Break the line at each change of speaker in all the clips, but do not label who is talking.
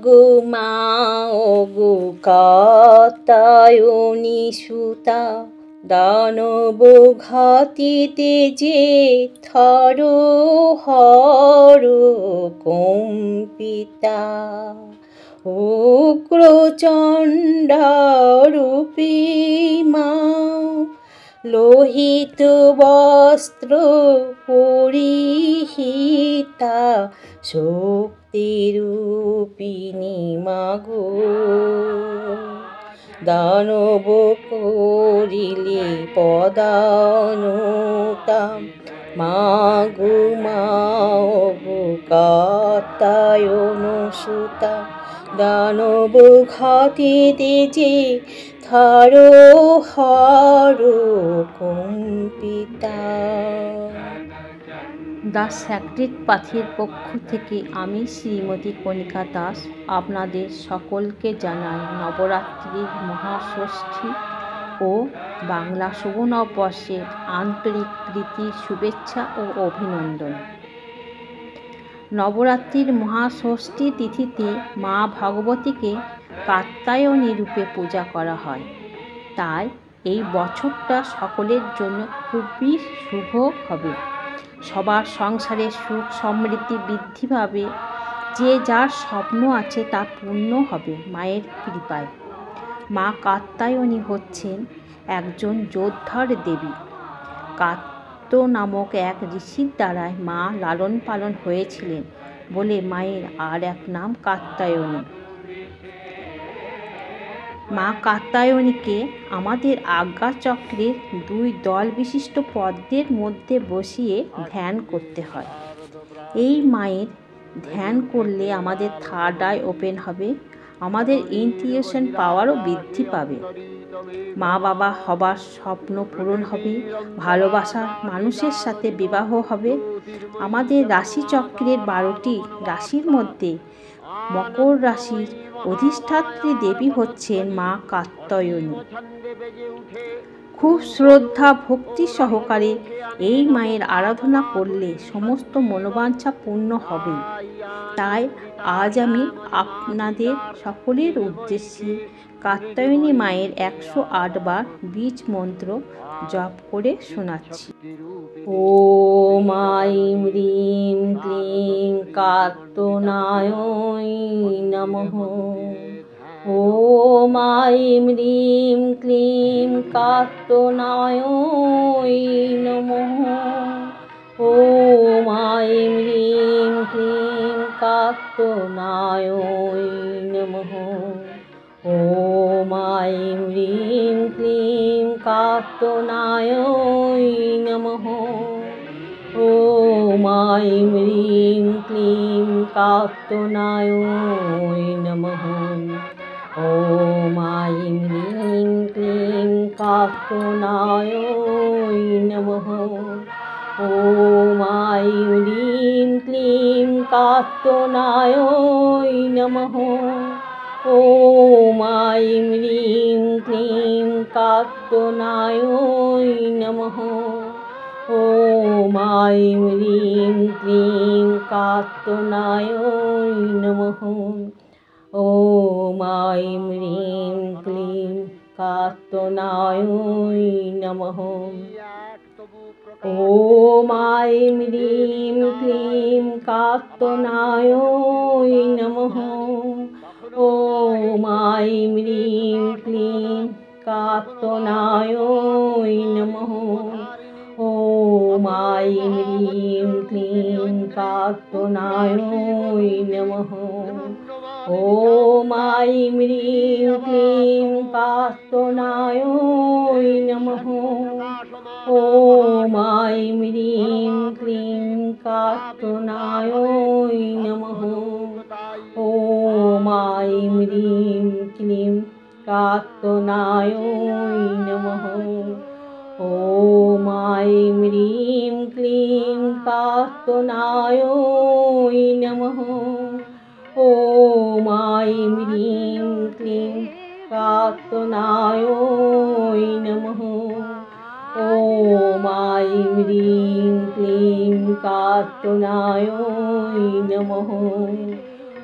গো মা ওগো কাত্যায়নী সুতা, দানব ঘাতিতে যে থর হর কম্পিতা। উগ্র চণ্ডা রূপী মা, লোহিত বস্ত্র পরিহিতা, শক্তিরূপিণী মাগো। দানব করিলে পদানুতা, মাগো মা ওগো কাত্যায়ন সুতা, দানব ঘাতিতে যে থর হর কম্পিতা। দ্য স্যাক্রেড পাথের পক্ষ থেকে আমি শ্রীমতী কণিকা দাস আপনাদের সকলকে জানাই নবরাত্রির মহাষষ্ঠী ও বাংলা শুভ নববর্ষের আন্তরিক প্রীতি, শুভেচ্ছা ও অভিনন্দন। নবরাত্রির মহাষষ্ঠী তিথিতে মা ভগবতীকে কাত্যায়নী রূপে পূজা করা হয়। তাই এই বছরটা সকলের জন্য খুবই শুভ হবে। সবার সংসারে সুখ সমৃদ্ধি বৃদ্ধি পাবে। যে যার স্বপ্ন আছে তা পূর্ণ হবে মায়ের কৃপায়। মা কাত্যায়নী হচ্ছেন একজন যোদ্ধার দেবী। কাত্য নামক এক ঋষির দ্বারাই মা লালন পালন হয়েছিলেন বলে মায়ের আর এক নাম কাত্যায়নী। মা কাত্যায়নীকে আমাদের আজ্ঞাচক্রের দুই দল বিশিষ্ট পদ্মের মধ্যে বসিয়ে ধ্যান করতে হয়। এই মায়ের ধ্যান করলে আমাদের থার্ড আই ওপেন হবে, আমাদের ইনটিউশন পাওয়ারও বৃদ্ধি পাবে, মা বাবা হবার স্বপ্ন পূরণ হবে, ভালোবাসার মানুষের সাথে বিবাহ হবে। আমাদের রাশিচক্রের 12টি রাশির মধ্যে মকর রাশির অধিষ্ঠাত্রী দেবী হচ্ছেন মা কাত্যায়নী। খুব শ্রদ্ধা ভক্তি সহকারে এই মায়ের আরাধনা করলে সমস্ত মনোবাঞ্ছা পূর্ণ হবে। তাই আজ আমি আপনাদের সকলের উদ্দেশ্যে কাত্যায়নী মায়ের 108 বার বীজ মন্ত্র জপ করে শোনাচ্ছি। ওম আইং হ্রিং ক্লিং কাত্যায়ন্যৈ নমঃ। ওম আইং হ্রিং ক্লিং কাত্যায়ন্যৈ নমঃ। ওম আইং হ্রিং ক্লিং কাত্যায়ন্যৈ নমঃ। ওম আইং হ্রিং ক্লিং কাত্যায়ন্যৈ নমঃ। ওম আইং হ্রিং ক্লিং কাত্যায়ন্যৈ নমঃ। ওম আইং হ্রিং ক্লিং কাত্যায়ন্যৈ নমঃ। ওম আইং হ্রিং ক্লিং কাত্যায়ন্যৈ নমঃ। ওম আইং হ্রিং ক্লিং কাত্যায়ন্যৈ নমঃ। ওম আইং হ্রিং ক্লিং কাত্যায়ন্যৈ নমঃ। ওম আইং হ্রিং ক্লিং কাত্যায়ন্যৈ নমঃ। ওম আইং হ্রিং ক্লিং কাত্যায়ন্যৈ নমঃ। ওম আইং হ্রিং ক্লিং কাত্যায়ন্যৈ নমঃ। ওম আইং হ্রিং ক্লিং কাত্যায়ন্যৈ নমঃ। ওম আইং হ্রিং ক্লিং কাত্যায়ন্যৈ নমঃ। ওম আইং হ্রিং ক্লিং কাত্যায়ন্যৈ নমঃ। ওম আইং হ্রিং ক্লিং কাত্যায়ন্যৈ নমঃ। ওম আইং হ্রিং ক্লিং কাত্যায়ন্যৈ নমঃ। ওম আইং হ্রিং ক্লিং কাত্যায়ন্যৈ নমঃ। ওম আইং হ্রিং ক্লিং কাত্যায়ন্যৈ নমঃ।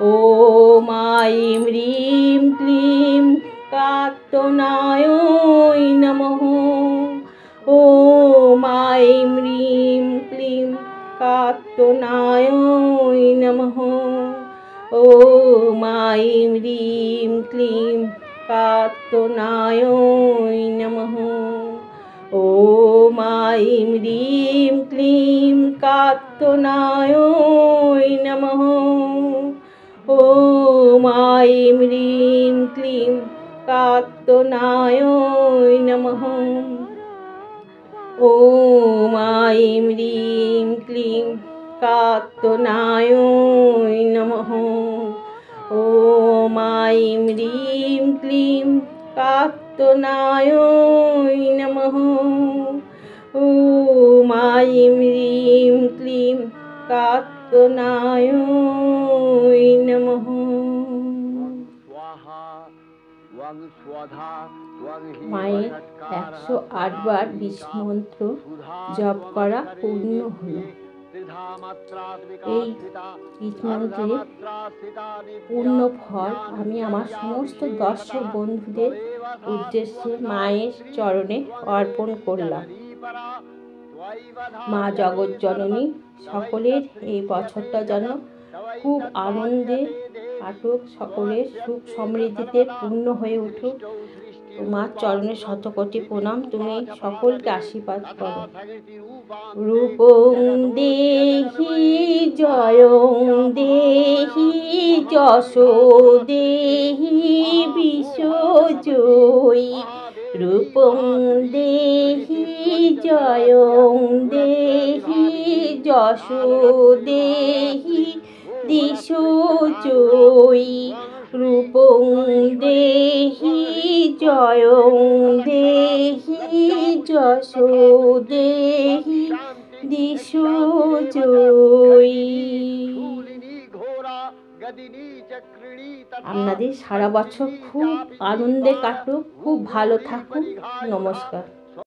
ॐ ऐं ह्रीं क्लीं कात्यायनाय नमः। ॐ ऐं ह्रीं क्लीं कात्यायनाय नमः। ॐ ऐं ह्रीं क्लीं कात्यायनाय नमः। ॐ ऐं ह्रीं क्लीं कात्यायनाय नमः। ॐ ऐं ह्रीं क्लीं कात्यायनाय नमः। ॐ ऐं ह्रीं क्लीं कात्यायनाय नमः। ॐ ऐं ह्रीं क्लीं कात्यायनाय नमः। ॐ ऐं ह्रीं क्लीं कात्यायनाय नमः। মায়ের 108 বার বিষ মন্ত্র জপ করা পূর্ণ হলো। এই বীজ মন্ত্রের পূর্ণ ফল আমি আমার সমস্ত দর্শক বন্ধুদের উদ্দেশ্যে মায়ের চরণে অর্পণ করলাম। মা জগৎজননী সকলের এই বছরটা যেন খুব আনন্দে কাটুক, সকলের সুখ সমৃদ্ধিতে পূর্ণ হয়ে উঠুক। তোমার চরণে শতকোটি প্রণাম, তুমি সকলকে আশীর্বাদ করো। রূপং দেহি জয়ং দেহি যশো দেহি বিশ্বজয়ী। রূপং দেহি জয়ং দেহি যশো দেহি দিশোজয়ী। রূপং দেহি জয়ং দেহি যশো দেহি দিশোজয়ী। আপনাদের সারা বছর খুব আনন্দে কাটুক, খুব ভালো থাকুন। নমস্কার।